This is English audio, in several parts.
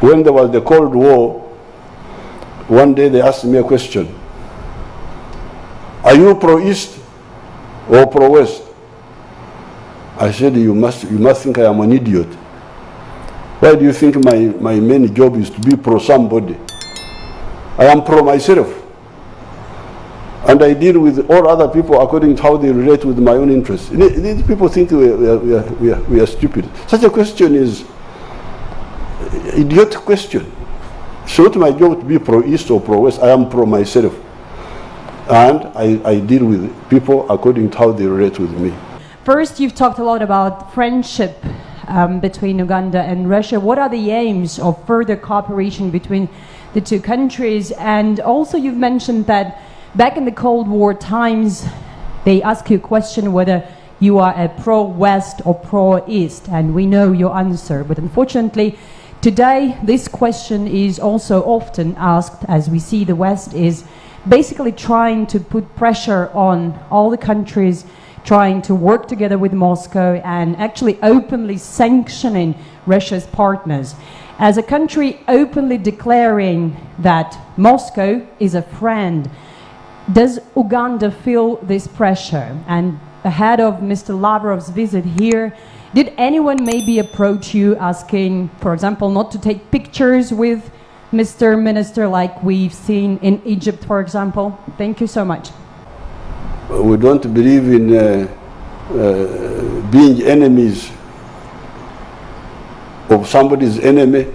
When there was the Cold War, one day they asked me a question. Are you pro-East or pro-West? I said, you must think I am an idiot. Why do you think my main job is to be pro somebody? I am pro myself. And I deal with all other people according to how they relate with my own interests. These people think we are stupid. Such a question is an idiotic question. It's not my job to be pro-East or pro-West. I am pro myself. And I deal with people according to how they relate with me. First, you've talked a lot about friendship between Uganda and Russia. What are the aims of further cooperation between the two countries? And also you've mentioned that back in the Cold War times, they ask you a question whether you are a pro-West or pro-East, and we know your answer. But unfortunately, today, this question is also often asked, as we see the West is basically trying to put pressure on all the countries, trying to work together with Moscow and actually openly sanctioning Russia's partners. As a country openly declaring that Moscow is a friend, does Uganda feel this pressure? And ahead of Mr. Lavrov's visit here, did anyone maybe approach you asking, for example, not to take pictures with Mr. Minister like we've seen in Egypt, for example? Thank you so much. We don't believe in being enemies of somebody's enemy.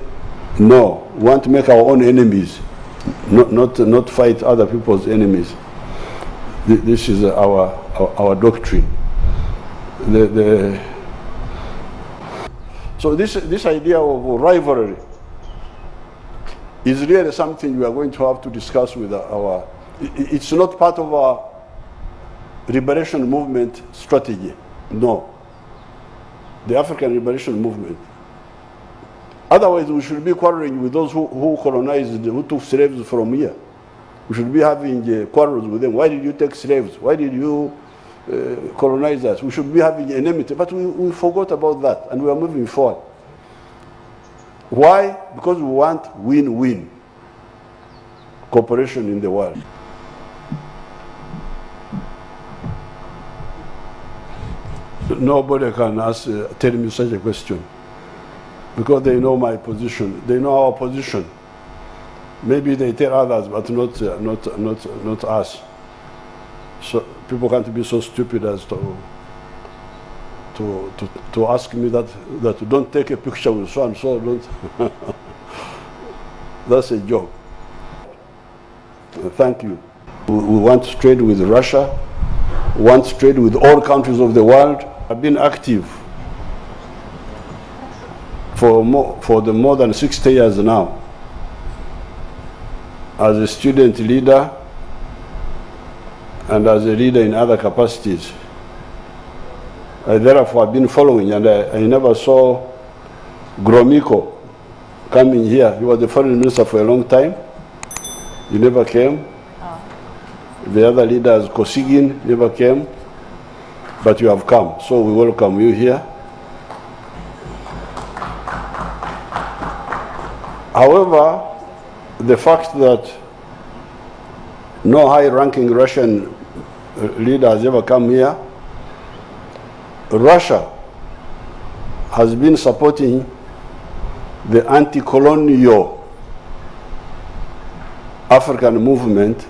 No, we want to make our own enemies, not fight other people's enemies. This is our doctrine. So this idea of rivalry is really something we are going to have to discuss with our. It's not part of our liberation movement strategy. No. The African liberation movement. Otherwise, we should be quarreling with those who colonized, who took slaves from here. We should be having quarrels with them. Why did you take slaves? Why did you colonize us? We should be having enmity. But we forgot about that, and we are moving forward. Why? Because we want win-win cooperation in the world. Nobody can tell me such a question, because they know my position. They know our position. Maybe they tell others, but not us. So people can't be so stupid as to ask me that don't take a picture with so and so. Don't. That's a joke. Thank you. We want to trade with Russia. We want to trade with all countries of the world. I've been active for more than 60 years now as a student leader and as a leader in other capacities. Therefore, I've been following, and I never saw Gromyko coming here. He was the foreign minister for a long time. He never came. The other leaders, Kosigin, never came. But you have come, so we welcome you here. However, the fact that no high-ranking Russian leader has ever come here, Russia has been supporting the anti-colonial African movement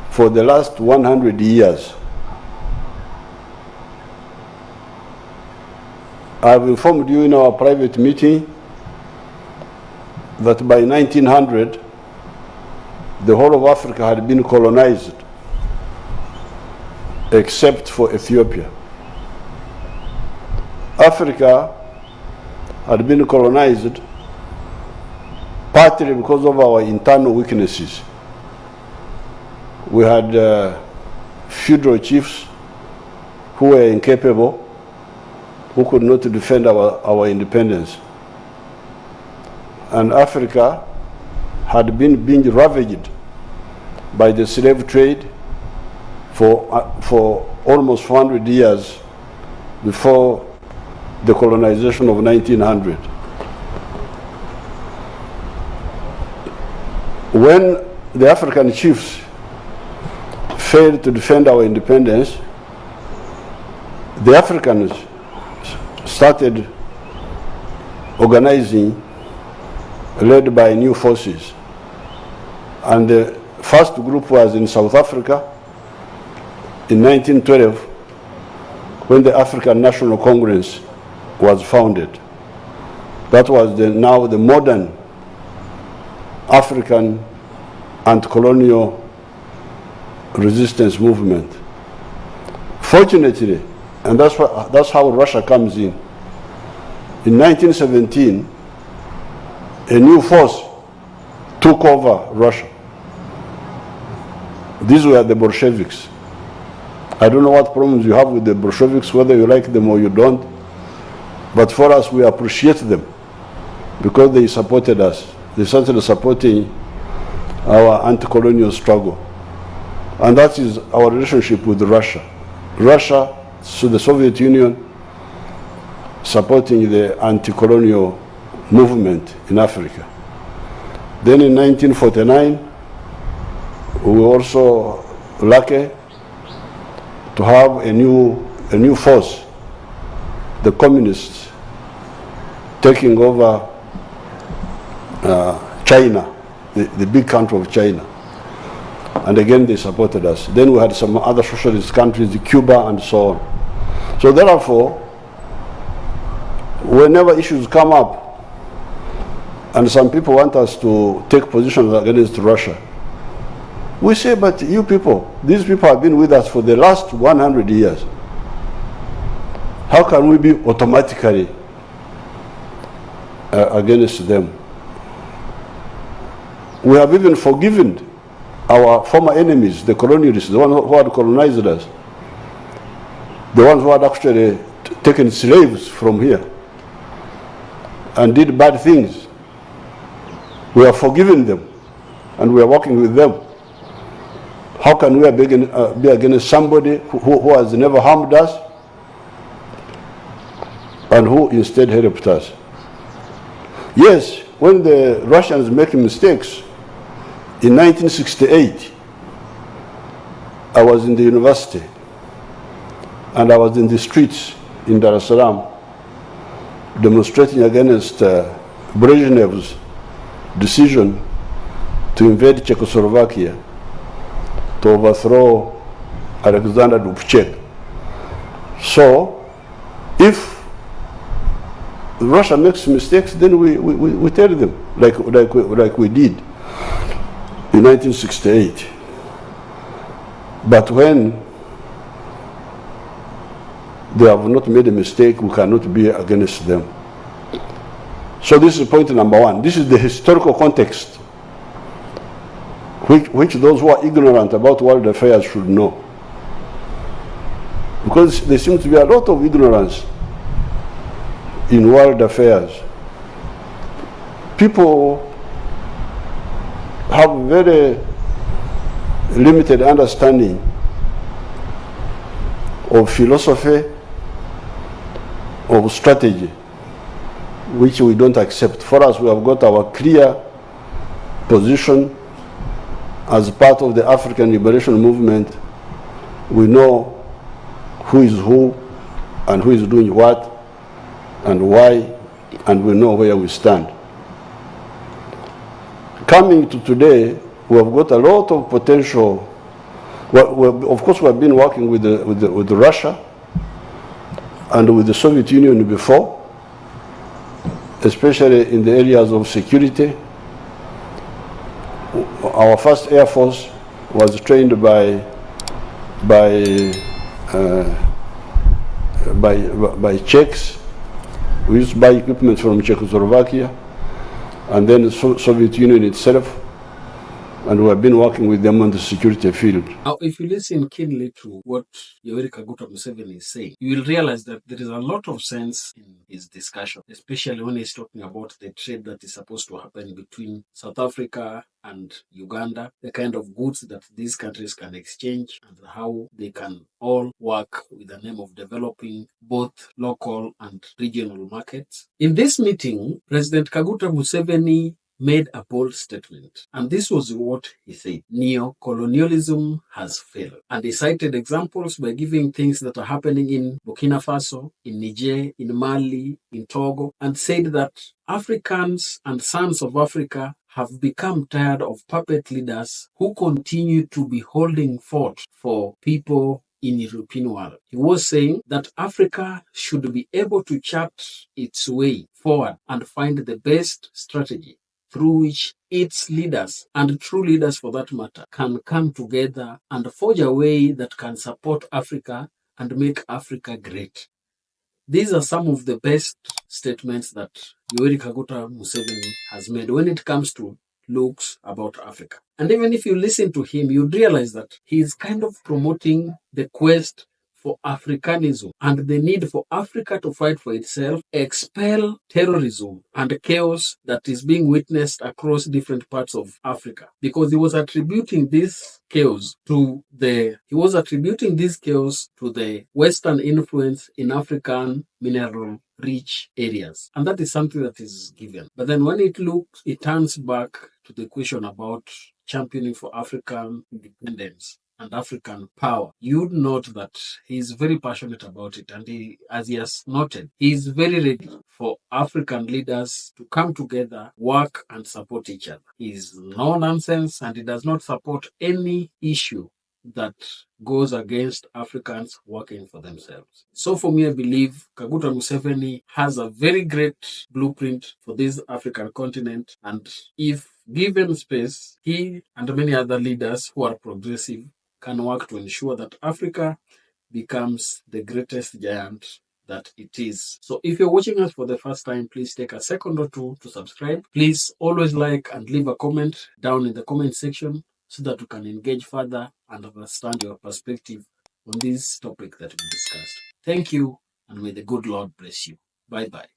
for the last 100 years. I have informed you in our private meeting that by 1900, the whole of Africa had been colonized, except for Ethiopia. Africa had been colonized partly because of our internal weaknesses. We had feudal chiefs who were incapable, who could not defend our independence. And Africa had been being ravaged by the slave trade for almost 400 years before the colonization of 1900. When the African chiefs failed to defend our independence, the Africans started organizing, led by new forces. And the first group was in South Africa in 1912, when the African National Congress was founded. That was now the modern African anti-colonial resistance movement. Fortunately, and that's how Russia comes in. In 1917, a new force took over Russia. These were the Bolsheviks. I don't know what problems you have with the Bolsheviks, whether you like them or you don't, but for us, we appreciate them because they supported us. They started supporting our anti-colonial struggle. And that is our relationship with Russia. Russia, so the Soviet Union, supporting the anti-colonial movement in Africa. Then in 1949, we were also lucky to have a new force, the communists, taking over China, the big country of China. And again, they supported us. Then we had some other socialist countries, Cuba and so on. So therefore, whenever issues come up, and some people want us to take positions against Russia, we say, but you people, these people have been with us for the last 100 years. How can we be automatically against them? We have even forgiven our former enemies, the colonialists, the ones who had colonized us, the ones who had actually taken slaves from here and did bad things. We have forgiven them and we are working with them. How can we be against somebody who has never harmed us and who instead helped us? Yes, when the Russians make mistakes, in 1968, I was in the university and I was in the streets in Dar es Salaam demonstrating against Brezhnev's decision to invade Czechoslovakia to overthrow Alexander Dubček. So, if Russia makes mistakes, then we tell them, like we did in 1968. But when they have not made a mistake, we cannot be against them. So this is point number one. This is the historical context which those who are ignorant about world affairs should know. Because there seems to be a lot of ignorance in world affairs. People have very limited understanding of philosophy, of strategy, which we don't accept. For us, we have got our clear position as part of the African liberation movement. We know who is who and who is doing what and why, and we know where we stand. Coming to today, we have got a lot of potential. Well, of course, we have been working with Russia and with the Soviet Union before, especially in the areas of security. Our first Air Force was trained by Czechs. We used to buy equipment from Czechoslovakia, and then the Soviet Union itself, and we have been working with them on the security field. Now, if you listen keenly to what Yoweri Kaguta Museveni is saying, you will realize that there is a lot of sense in his discussion, especially when he's talking about the trade that is supposed to happen between South Africa and Uganda, the kind of goods that these countries can exchange and how they can all work with the name of developing both local and regional markets. In this meeting, President Kaguta Museveni made a bold statement. And this was what he said: neo-colonialism has failed. And he cited examples by giving things that are happening in Burkina Faso, in Niger, in Mali, in Togo, and said that Africans and sons of Africa have become tired of puppet leaders who continue to be holding fort for people in European world. He was saying that Africa should be able to chart its way forward and find the best strategy through which its leaders, and true leaders for that matter, can come together and forge a way that can support Africa and make Africa great. These are some of the best statements that Yoweri Kaguta Museveni has made when it comes to looks about Africa. And even if you listen to him, you'd realize that he is kind of promoting the quest for Africanism and the need for Africa to fight for itself, expel terrorism and chaos that is being witnessed across different parts of Africa. Because he was attributing this chaos to the Western influence in African mineral rich areas. And that is something that is given. But then when it turns back to the question about championing for African independence and African power, you'd note that he's very passionate about it. And as he has noted, he is very ready for African leaders to come together, work, and support each other. He's no nonsense, and he does not support any issue that goes against Africans working for themselves. So for me, I believe Kaguta Museveni has a very great blueprint for this African continent. And if given space, he and many other leaders who are progressive can work to ensure that Africa becomes the greatest giant that it is. So if you're watching us for the first time, please take a second or two to subscribe. Please always like and leave a comment down in the comment section so that we can engage further and understand your perspective on this topic that we discussed. Thank you, and may the good Lord bless you. Bye-bye.